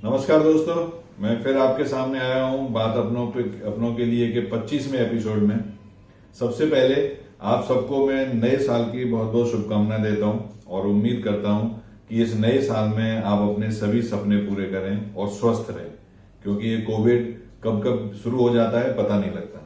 नमस्कार दोस्तों, मैं फिर आपके सामने आया हूं बात अपनों के लिए कि 25वें एपिसोड में। सबसे पहले आप सबको मैं नए साल की बहुत बहुत शुभकामनाएं देता हूं और उम्मीद करता हूं कि इस नए साल में आप अपने सभी सपने पूरे करें और स्वस्थ रहें, क्योंकि ये कोविड कब कब शुरू हो जाता है पता नहीं लगता।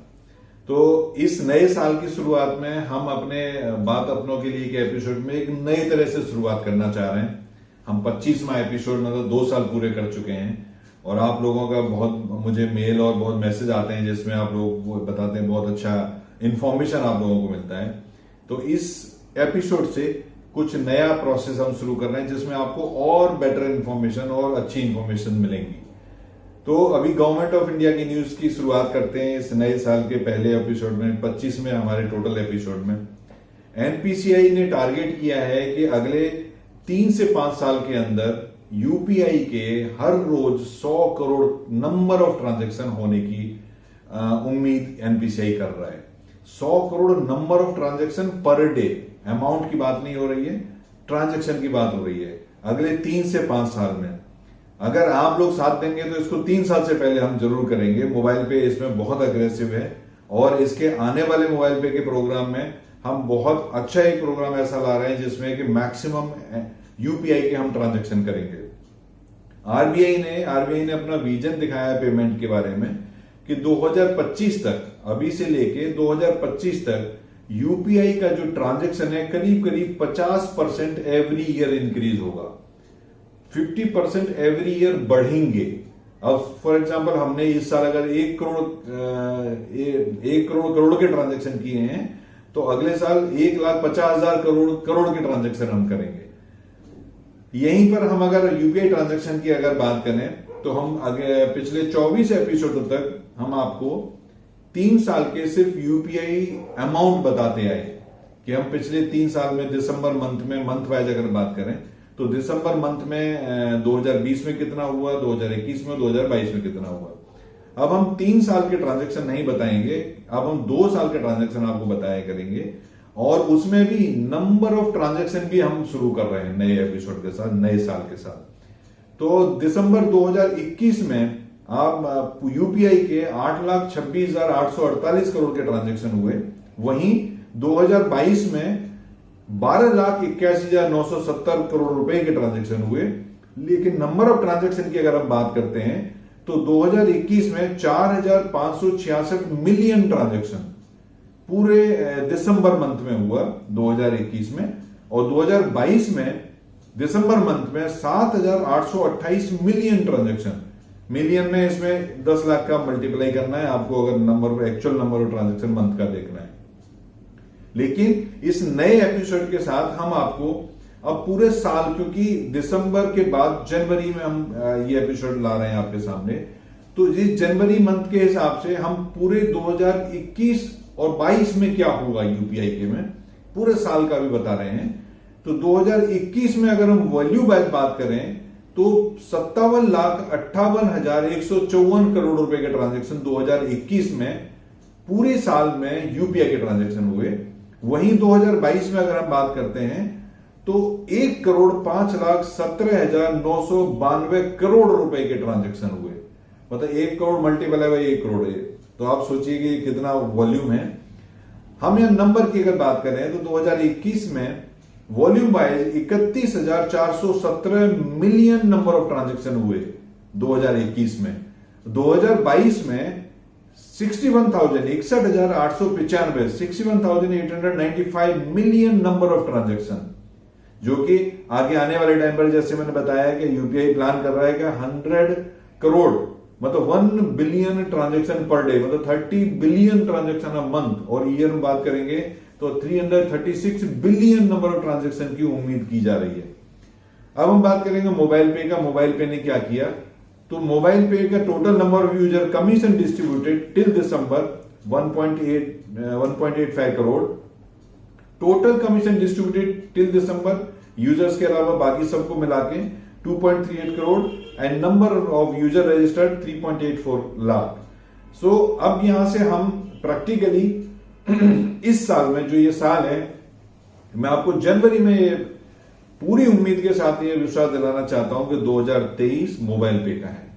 तो इस नए साल की शुरुआत में हम अपने बात अपनों के लिए के एपिसोड में एक नई तरह से शुरुआत करना चाह रहे हैं। हम 25वां एपिसोड मतलब 2 साल पूरे कर चुके हैं और आप लोगों का बहुत मुझे मेल और बहुत मैसेज आते हैं जिसमें आप लोग बताते हैं बहुत अच्छा इंफॉर्मेशन आप लोगों को मिलता है। तो इस एपिसोड से कुछ नया प्रोसेस हम शुरू कर रहे हैं जिसमें आपको और बेटर इंफॉर्मेशन और अच्छी इंफॉर्मेशन मिलेंगी। तो अभी गवर्नमेंट ऑफ इंडिया की न्यूज की शुरुआत करते हैं इस नए साल के पहले एपिसोड में, 25 में हमारे टोटल एपिसोड में। एनपीसीआई ने टारगेट किया है कि अगले 3 से 5 साल के अंदर यूपीआई के हर रोज 100 करोड़ नंबर ऑफ ट्रांजैक्शन होने की उम्मीद एनपीसीआई कर रहा है। 100 crore number of transaction per day, amount की बात नहीं हो रही है, ट्रांजैक्शन की बात हो रही है अगले 3 से 5 साल में। अगर आप लोग साथ देंगे तो इसको 3 साल से पहले हम जरूर करेंगे। मोबाइल पे इसमें बहुत अग्रेसिव है और इसके आने वाले मोबाइल पे के प्रोग्राम में हम बहुत अच्छा एक प्रोग्राम ऐसा ला रहे हैं जिसमें कि मैक्सिमम यूपीआई के हम ट्रांजैक्शन करेंगे। आरबीआई ने अपना विजन दिखाया है पेमेंट के बारे में कि 2025 तक, अभी से लेके 2025 तक यूपीआई का जो ट्रांजैक्शन है करीब करीब 50% एवरी ईयर इंक्रीज होगा, 50% एवरी ईयर बढ़ेंगे। अब फॉर एग्जांपल हमने इस साल अगर 1 करोड़ के ट्रांजैक्शन किए हैं तो अगले साल 1,50,000 करोड़ के ट्रांजैक्शन हम करेंगे। यहीं पर हम अगर यूपीआई ट्रांजैक्शन की अगर बात करें तो हम पिछले 24 एपिसोडों तक हम आपको 3 साल के सिर्फ यूपीआई अमाउंट बताते आए कि हम पिछले 3 साल में दिसंबर मंथ वाइज अगर बात करें तो दिसंबर मंथ में 2020 में कितना हुआ, 2021 में, 2022 में कितना हुआ। अब हम 3 साल के ट्रांजैक्शन नहीं बताएंगे, अब हम 2 साल के ट्रांजैक्शन आपको बताया करेंगे और उसमें भी नंबर ऑफ ट्रांजैक्शन भी हम शुरू कर रहे हैं नए एपिसोड के साथ, नए साल के साथ। तो दिसंबर 2021 में आप यूपीआई के 8,26,848 करोड़ के ट्रांजैक्शन हुए, वहीं 2022 में 12,81,970 करोड़ रुपए के ट्रांजैक्शन हुए। लेकिन नंबर ऑफ ट्रांजैक्शन की अगर हम बात करते हैं तो 2021 में 4,566 मिलियन ट्रांजैक्शन पूरे दिसंबर मंथ में हुआ 2021 में, और 2022 में दिसंबर मंथ में 7,828 मिलियन ट्रांजैक्शन। मिलियन में इसमें 10 लाख का मल्टीप्लाई करना है आपको अगर number actual number of transaction month का देखना है। लेकिन इस नए एपिसोड के साथ हम आपको अब पूरे साल, क्योंकि दिसंबर के बाद जनवरी में हम ये एपिसोड ला रहे हैं आपके सामने, तो इस जनवरी मंथ के हिसाब से हम पूरे 2021 और 22 में क्या होगा यूपीआई के में पूरे साल का भी बता रहे हैं। तो 2021 में अगर हम वैल्यू वाइज बात करें तो 57,58,154 करोड़ रुपए के ट्रांजैक्शन 2021 में पूरे साल में यूपीआई के ट्रांजैक्शन हुए। वहीं 2022 में अगर हम बात करते हैं तो 1,05,17,992 करोड़ रुपए के ट्रांजैक्शन हुए। मतलब 1 करोड़ मल्टीप्लाई बाय 1 करोड़ है, तो आप सोचिए कि कितना वॉल्यूम है। हम यहां नंबर की अगर बात करें तो 2021 में volume wise 31,417 million number of transaction हुए 2021 में। 2022 में 61,895 मिलियन नंबर ऑफ ट्रांजैक्शन, जो कि आगे आने वाले टाइम पर जैसे मैंने बताया कि यूपीआई प्लान कर रहा है कि 100 करोड़ मतलब 1 बिलियन ट्रांजैक्शन पर डे, मतलब 30 बिलियन ट्रांजैक्शन अ मंथ, और ईयर में बात करेंगे तो 336 बिलियन नंबर ऑफ ट्रांजैक्शन की उम्मीद की जा रही है। अब हम बात करेंगे मोबाइल पे का। मोबाइल पे ने क्या किया, तो मोबाइल पे का total number of user commission distributed till December 1.85 crore, total commission distributed till December users के अलावा बाकी सबको मिला के 2.38 crore and number of user registered 3.84 lakh. So अब यहां से हम प्रैक्टिकली इस साल में जो ये साल है, मैं आपको जनवरी में पूरी उम्मीद के साथ ये विश्वास दिलाना चाहता हूं कि 2023 मोबाइल पे का है,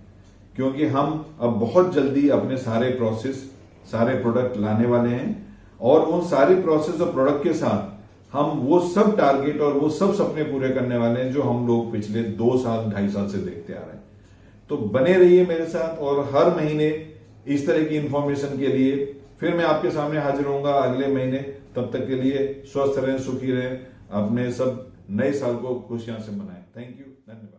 क्योंकि हम अब बहुत जल्दी अपने सारे प्रोसेस, सारे प्रोडक्ट लाने वाले हैं और उन सारी प्रोसेस और प्रोडक्ट के साथ हम वो सब टारगेट और वो सब सपने पूरे करने वाले हैं जो हम लोग पिछले 2 साल 2.5 साल से देखते आ रहे हैं। तो बने रहिए मेरे साथ और हर महीने इस तरह की इंफॉर्मेशन के लिए फिर मैं आपके सामने हाजिर होऊंगा अगले महीने। तब तक के लिए स्वस्थ रहें, सुखी रहें, अपने सब नए साल को खुशियां से मनाएं। थैंक यू, धन्यवाद।